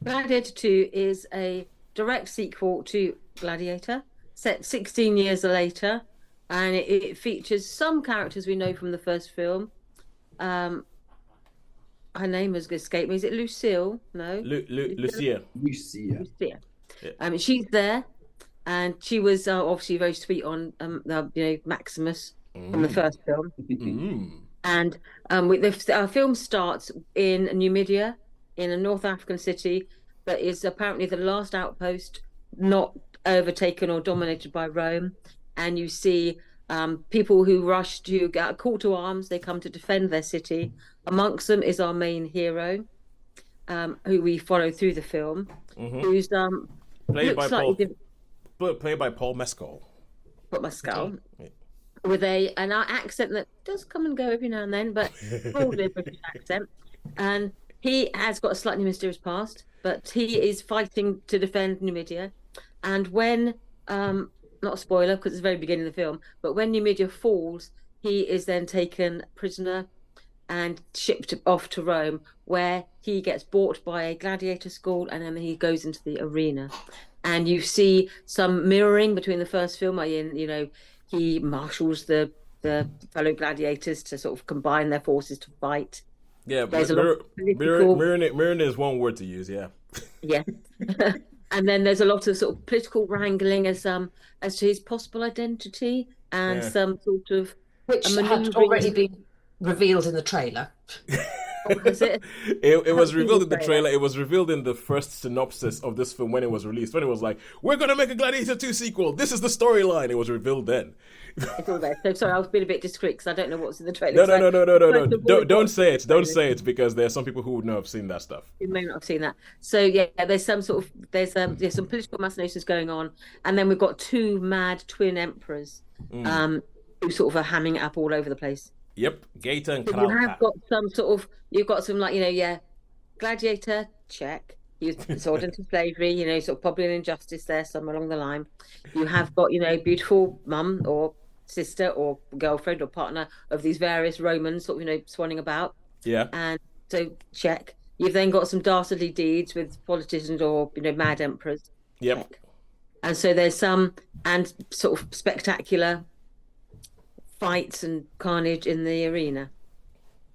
Gladiator 2 is a direct sequel to Gladiator, set 16 years later, and it features some characters we know from the first film. Um, her name has escaped me. Is it Lucille? No, Lucille. Lucia. Lucia. Lucia. Yeah. She's there, and she was obviously very sweet on Maximus from the Mm. first film. Mm. And our film starts in Numidia, in a North African city that is apparently the last outpost not overtaken or dominated by Rome. And you see people who rush to get a call to arms. They come to defend their city. Amongst them is our main hero, who we follow through the film, Hmm. who's Played by looks slightly Paul. different. Played by Paul Mescal. Got my skull Yeah. with an accent that does come and go every now and then, but broadly a British accent. And he has got a slightly mysterious past, but he is fighting to defend Numidia. And when, not a spoiler because it's the very beginning of the film, but when Numidia falls, he is then taken prisoner and shipped off to Rome, where he gets bought by a gladiator school, and then he goes into the arena. And you see some mirroring between the first film, he marshals the fellow gladiators to sort of combine their forces to fight. Yeah, There's a lot of political, mirroring is one word to use. Yeah. yeah, and then there's a lot of sort of political wrangling as to his possible identity and Yeah. some sort of a Which had already maneuvering. been revealed in the trailer. Oh, has it? It was Haven't seen revealed the in the trailer. trailer. It was revealed in the first synopsis of this film when it was released. When it was like, "We're gonna make a Gladiator 2 sequel. This is the storyline." It was revealed then. It's all there. So sorry, I was being a bit discreet because I don't know what's in the trailer. No, no, So no, no, no, no, no. first of all, Don't say it. Don't trailers. say it because there are some people who would not have seen that stuff. You may not have seen that. So yeah, there's some political machinations going on, and then we've got two mad twin emperors, who sort of are hamming it up all over the place. Yep, Gator and So you have Krauka. got you've got some gladiator check. He was sold into slavery, sort of probably an injustice there somewhere along the line. You have got, beautiful mum or sister or girlfriend or partner of these various Romans sort of, swanning about. Yeah, And so check. You've then got some dastardly deeds with politicians or, mad emperors. yep. Check. And so there's some and sort of spectacular fights and carnage in the arena.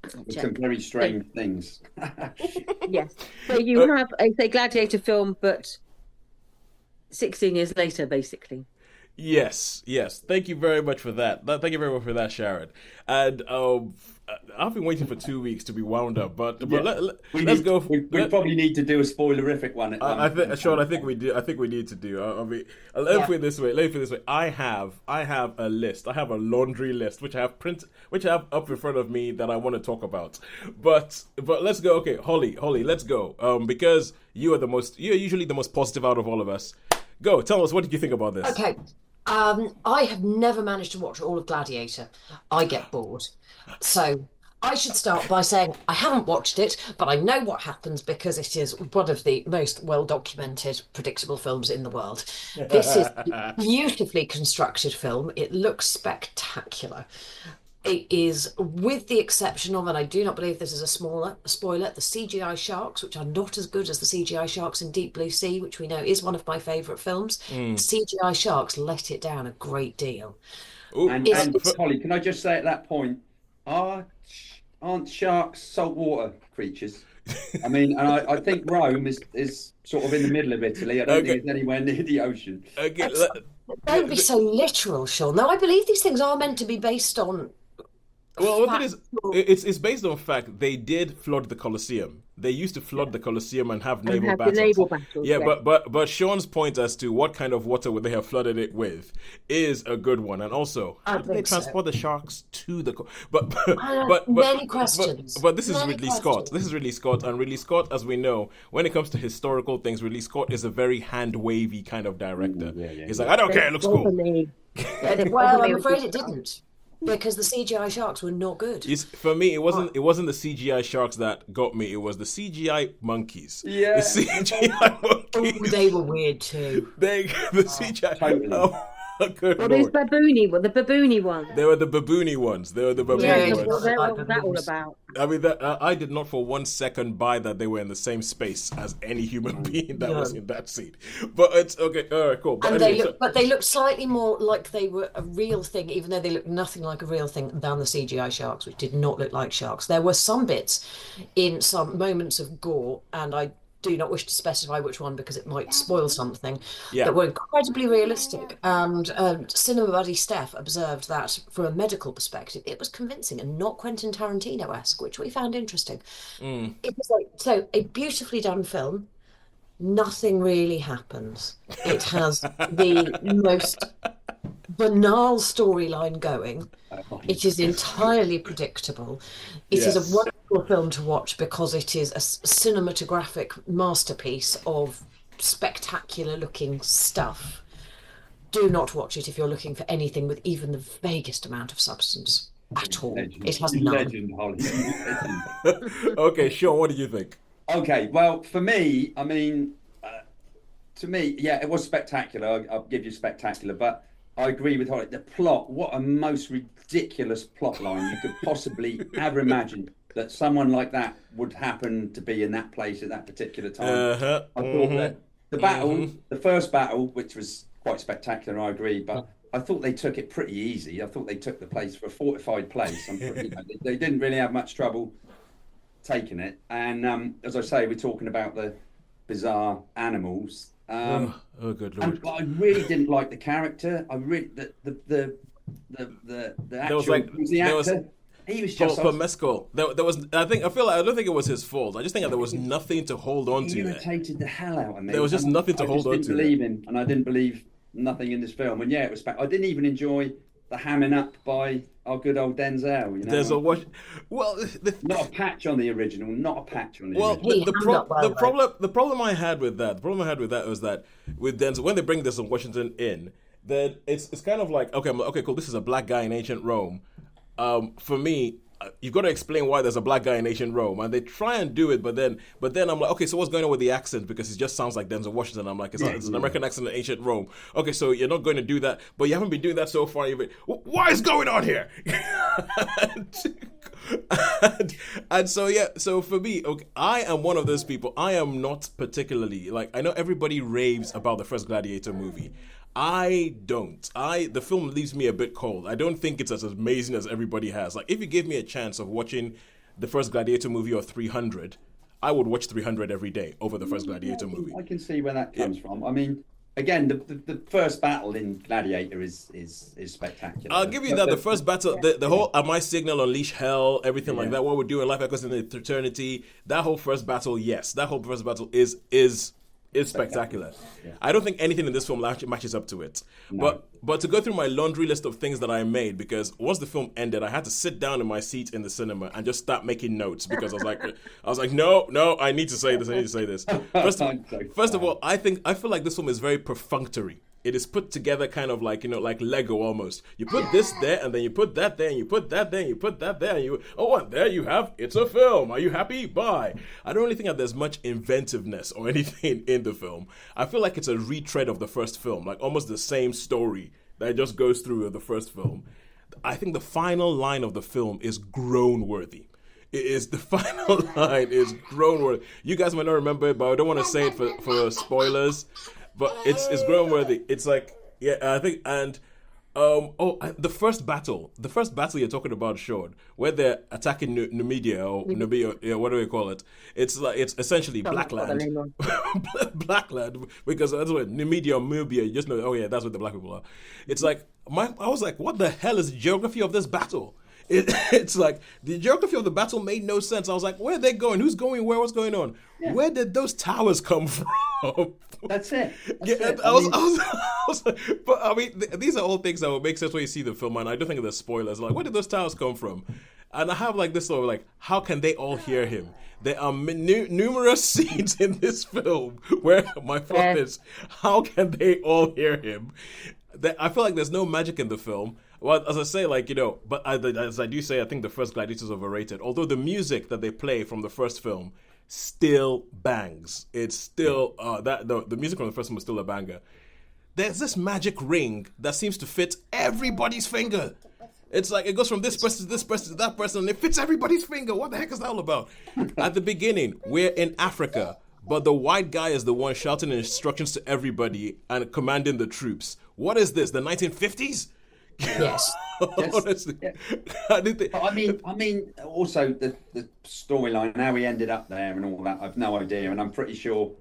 Some Check. very strange things. Yes. So you have a gladiator film, but 16 years later, basically. Yes, yes. Thank you very much for that. Thank you very much for that, Sharon. And I've been waiting for 2 weeks to be wound up, but Yeah. let's go. We probably need to do a spoilerific one. I think, Sean. I think we do. I think we need to do. I mean, let me put it this way. Let me put it this way. I have a list. I have a laundry list which I have up in front of me that I want to talk about. But let's go. Okay, Holly, let's go. Because you're usually the most positive out of all of us. Go. Tell us, what did you think about this? Okay. I have never managed to watch all of Gladiator. I get bored. So I should start by saying I haven't watched it, but I know what happens because it is one of the most well-documented, predictable films in the world. This is a beautifully constructed film. It looks spectacular. It is, with the exception of, and I do not believe this is a spoiler, the CGI sharks, which are not as good as the CGI sharks in Deep Blue Sea, which we know is one of my favourite films. The CGI sharks let it down a great deal. Ooh, And Holly, can I just say at that point, aren't sharks saltwater creatures? I mean, and I think Rome is sort of in the middle of Italy. I don't think it's anywhere near the ocean. okay, Don't be so literal, Sean. No, I believe these things are meant to be based on well, what it is, factual. it's based on fact. They did flood the Colosseum. They used to flood the Colosseum and have And naval have the battles. naval battles. Yeah, Yeah. but Sean's point as to what kind of water would they have flooded it with is a good one, and also I how did they think so. transport the sharks to the? But I have but many questions. But this is Many Ridley Scott. questions. This is Ridley Scott, and Ridley Scott, as we know, when it comes to historical things, Ridley Scott is a very hand wavy kind of director. Yeah, He's like, I don't care, it looks Well, for cool. me, yeah, they Well, probably I'm would afraid be- it didn't. Because the CGI sharks were not good. For me, it wasn't the CGI sharks that got me. It was the CGI monkeys. Yeah. The CGI Oh, monkeys. they were weird too. The CGI. Totally. Good Well, these lord. the baboony one. They were the baboony ones. They were the Yeah, baboony Yeah, so it ones. what like was that all baboons. about? I mean, I did not for one second buy that they were in the same space as any human being that was No. in that scene. But it's okay. All right, cool. But And anyway, so they looked slightly more like they were a real thing, even though they looked nothing like a real thing than the CGI sharks, which did not look like sharks. There were some bits in some moments of gore, and I do not wish to specify which one because it might spoil something, yeah. that were incredibly realistic. And cinema buddy Steph observed that from a medical perspective, it was convincing and not Quentin Tarantino-esque, which we found interesting. Mm. It was like, so a beautifully done film. Nothing really happens. It has the most banal storyline going. It is entirely predictable. It is a Yes. wonderful film to watch because it is a cinematographic masterpiece of spectacular looking stuff. Do not watch it if you're looking for anything with even the vaguest amount of substance at all. Legend. It has none. Legend, Holly. Legend. Okay, Sean, what did you think? Okay, well, for me, I mean, to me, yeah, it was spectacular. I'll give you spectacular, but I agree with Holly. The plot, what a most ridiculous plot line you could possibly ever imagine that someone like that would happen to be in that place at that particular time. Uh-huh. I thought that the battle, the first battle, which was quite spectacular, I agree, but I thought they took it pretty easy. I thought they took the place for a fortified place. They didn't really have much trouble taking it. And as I say, we're talking about the bizarre animals. Oh, good lord. And I really didn't like the character. I really the actual was like- who's the there was- actor. He was just For Mescal, there was. I don't think it was his fault. I just think that there was nothing to hold on he to. There. irritated the hell out of me. There was just And nothing to I hold just on didn't to believe him, and I didn't believe nothing in this film. And yeah, it was. I didn't even enjoy the hamming up by our good old Denzel. You know, There's a watch. Well, not a patch on the original. Not a patch on the well, original. He hammed up well, though. the problem I had with that, was that with Denzel, when they bring this in Washington in, then it's kind of like okay, cool. This is a black guy in ancient Rome. For me, you've got to explain why there's a black guy in ancient Rome, and they try and do it, but then I'm like, okay, so what's going on with the accent? Because it just sounds like Denzel Washington. I'm like, it's an American accent in ancient Rome. Okay, so you're not going to do that, but you haven't been doing that so far. Even what is going on here? and so yeah, so for me, okay, I am one of those people. I am not particularly like, I know everybody raves about the first Gladiator movie. I don't. The film leaves me a bit cold. I don't think it's as amazing as everybody has. Like, if you give me a chance of watching the first Gladiator movie or 300, I would watch 300 every day over the first Gladiator movie. I can see where that comes from. I mean, again, the first battle in Gladiator is spectacular. I'll give you that. The first battle, the whole "Am I Signal, Unleash Hell," everything like that. What we're doing, Life Echoes in Eternity. That whole first battle, yes, that whole first battle is spectacular. Yeah. I don't think anything in this film actually matches up to it. No. But to go through my laundry list of things that I made, because once the film ended, I had to sit down in my seat in the cinema and just start making notes, because I was like, no, I need to say this. First of all, I feel like this film is very perfunctory. It is put together kind of like, like Lego almost. You put this there, and then you put that there, and you put that there, and you put that there, and there you have, it's a film. Are you happy? Bye. I don't really think that there's much inventiveness or anything in the film. I feel like it's a retread of the first film, like almost the same story that just goes through the first film. I think the final line of the film is groan worthy. The final line is groan worthy. You guys might not remember it, but I don't want to say it for spoilers. But it's grown worthy. It's like, yeah, I think, and the first battle you're talking about, Sean, where they're attacking Numidia or Nubia, yeah, what do we call it? It's like, it's essentially Blackland, Blackland, because that's what Numidia or Mubia. You just know, oh yeah, that's what the black people are. It's like I was like, what the hell is the geography of this battle? It's like the geography of the battle made no sense. I was like, where are they going? Who's going where? What's going on? Yeah. Where did those towers come from? That's it. I was like, but I mean, these are all things that will make sense when you see the film, and I don't think they're spoilers. Like, where did those towers come from? And I have like this sort of like, how can they all hear him? There are numerous scenes in this film where my thought is, how can they all hear him? I feel like there's no magic in the film. Well, as I say, like, but as I do say, I think the first Gladiator is overrated. Although the music that they play from the first film still bangs. It's still the music from the first film is still a banger. there's this magic ring that seems to fit everybody's finger. It's like it goes from this person to this person to that person, and it fits everybody's finger. What the heck is that all about? At the beginning, we're in Africa, but the white guy is the one shouting instructions to everybody and commanding the troops. What is this? The 1950s? Yes. Honestly, Yeah. I didn't think. But I mean, also the storyline, how he ended up there, and all that. I've no idea, and I'm pretty sure.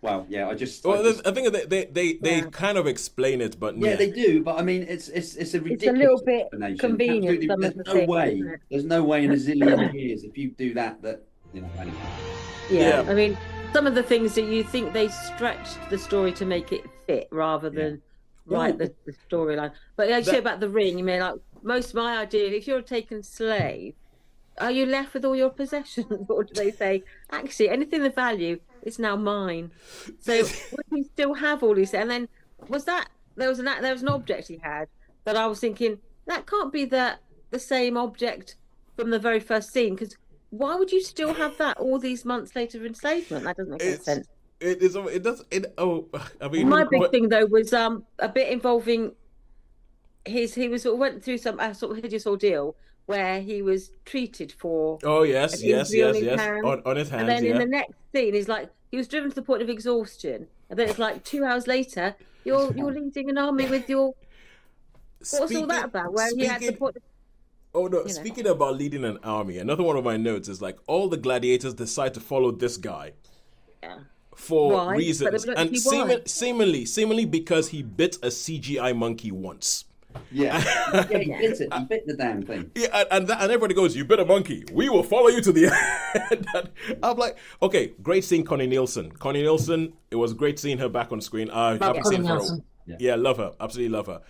Well, yeah, I think they kind of explain it, but yeah, they do. But I mean, it's a ridiculous. It's a little bit explanation. convenient. Absolutely, Some there's of the no things, way. isn't it? There's no way in a zillion years if you do that anyway. Yeah. Yeah. I mean, some of the things that you think they stretched the story to make it fit rather than write the storyline. But actually, about the ring, you mean, like, most of my idea, if you're a taken slave, are you left with all your possessions? Or do they say, actually, anything of value is now mine? So would he still have all these? And then there was an object he had that I was thinking, that can't be the same object from the very first scene, because why would you still have that all these months later of enslavement? That doesn't make any sense. I mean, My big thing though was a bit involving went through some sort of hideous ordeal where he was treated for yes, an injury on his yes. hand. On his hands, And then yeah. in the next scene, he's like, he was driven to the point of exhaustion, and then it's like 2 hours later, you're leading an army with your. What's all that about? Where he had the point. Oh no! Speaking about leading an army, another one of my notes is like all the gladiators decide to follow this guy for reasons, and seemingly because he bit a CGI monkey once. Yeah, he bit it. He bit the damn thing. Yeah, and everybody goes, "You bit a monkey. We will follow you to the end." And I'm like, okay, great seeing Connie Nielsen. Connie Nielsen, it was great seeing her back on screen. I haven't seen her. Yeah, love her, absolutely love her.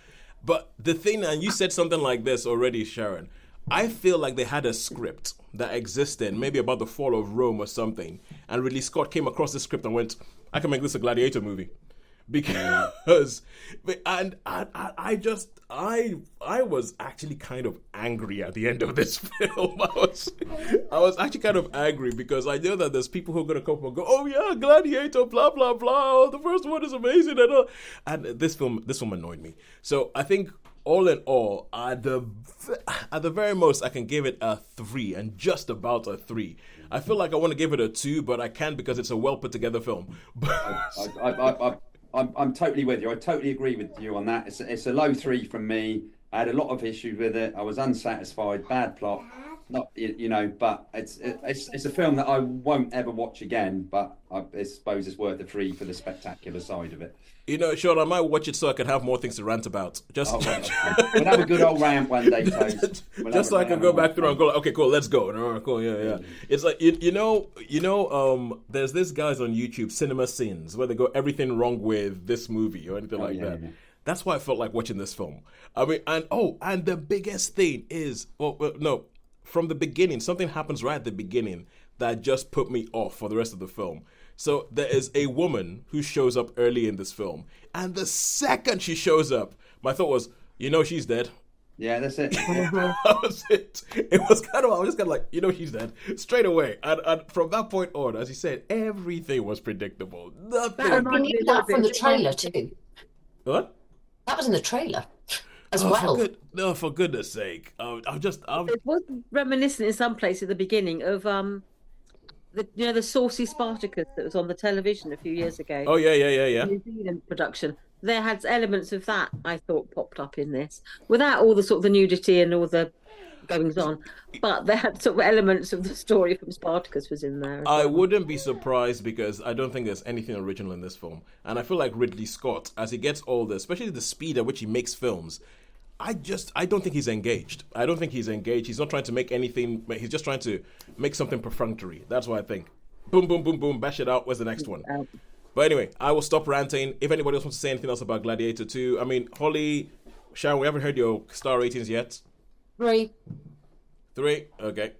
But the thing, and you said something like this already, Sharon. I feel like they had a script that existed, maybe about the fall of Rome or something, and Ridley Scott came across the script and went, "I can make this a Gladiator movie." Because I was actually kind of angry at the end of this film. I was actually kind of angry because I know that there's people who are gonna come and go, "Oh yeah, Gladiator, blah blah blah. Oh, the first one is amazing," and all. And this film annoyed me. So I think all in all, at the very most, I can give it a 3, and just about a 3. I feel like I want to give it a 2, but I can't because it's a well put together film. I'm totally with you. I totally agree with you on that. It's a low 3 from me. I had a lot of issues with it. I was unsatisfied. Bad plot. Not but it's a film that I won't ever watch again. But I suppose it's worth a 3 for the spectacular side of it. Sean, I might watch it so I can have more things to rant about. Just we'll have a good old rant one day, Toast. Just so I can go back through and go, like, okay, cool, let's go. All right, cool, yeah. It's like there's this guys on YouTube, Cinema Sins, where they go everything wrong with this movie or anything like that. Yeah. That's why I felt like watching this film. I mean, and the biggest thing is, from the beginning, something happens right at the beginning that just put me off for the rest of the film. So there is a woman who shows up early in this film, and the second she shows up, my thought was, she's dead. Yeah, that's it. That was it. I was just kind of like, she's dead straight away. And from that point on, as you said, everything was predictable. Nothing. We knew that from the trailer too. What? That was in the trailer as well. For goodness sake. It was reminiscent in some place at the beginning of the saucy Spartacus that was on the television a few years ago. Oh yeah. New Zealand production. There had elements of that, I thought, popped up in this, without all the sort of the nudity and all the goings on, but there had sort of elements of the story from Spartacus was in there. I wouldn't be surprised because I don't think there's anything original in this film, and I feel like Ridley Scott, as he gets older, especially the speed at which he makes films, I don't think he's engaged. I don't think he's engaged. He's not trying to make anything. He's just trying to make something perfunctory. That's what I think. Boom, boom, boom, boom. Bash it out. Where's the next one? But anyway, I will stop ranting. If anybody else wants to say anything else about Gladiator 2, I mean, Holly, Sharon, we haven't heard your star ratings yet. 3. 3? Okay.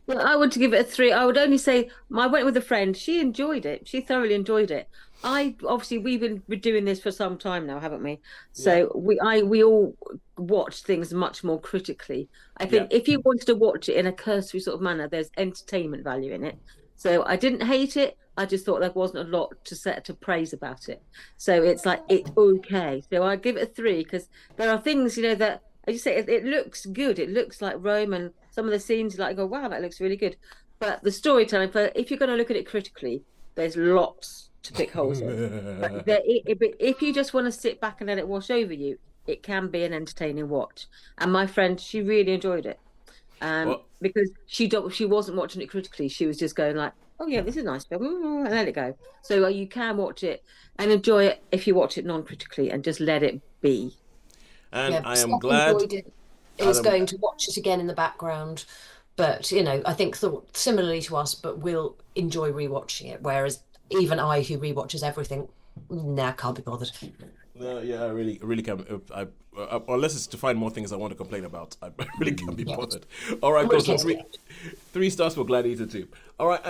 Well, I would give it a 3. I would only say I went with a friend. She enjoyed it. She thoroughly enjoyed it. We've been doing this for some time now, haven't we? So we all watch things much more critically. I think if you wanted to watch it in a cursory sort of manner, there's entertainment value in it. So I didn't hate it. I just thought there wasn't a lot to praise about it. So it's like it's okay. So I give it a 3 because there are things, that as you say, it looks good. It looks like Rome, and some of the scenes, like, I go, wow, that looks really good. But the storytelling, if you're going to look at it critically, there's lots to pick holes in. But if you just want to sit back and let it wash over you, it can be an entertaining watch. And my friend, she really enjoyed it. Because she wasn't watching it critically. She was just going like, oh yeah, this is a nice film, and let it go. So you can watch it and enjoy it if you watch it non-critically and just let it be. And Yeah, I am Scott glad enjoyed it. Is going to watch it again in the background, but I think similarly to us, but we'll enjoy rewatching it. Whereas even I, who rewatches everything, can't be bothered. No, yeah, I really can't. Unless it's to find more things I want to complain about, I really can't be bothered. All right, cool. So 3 stars for Gladiator 2. All right.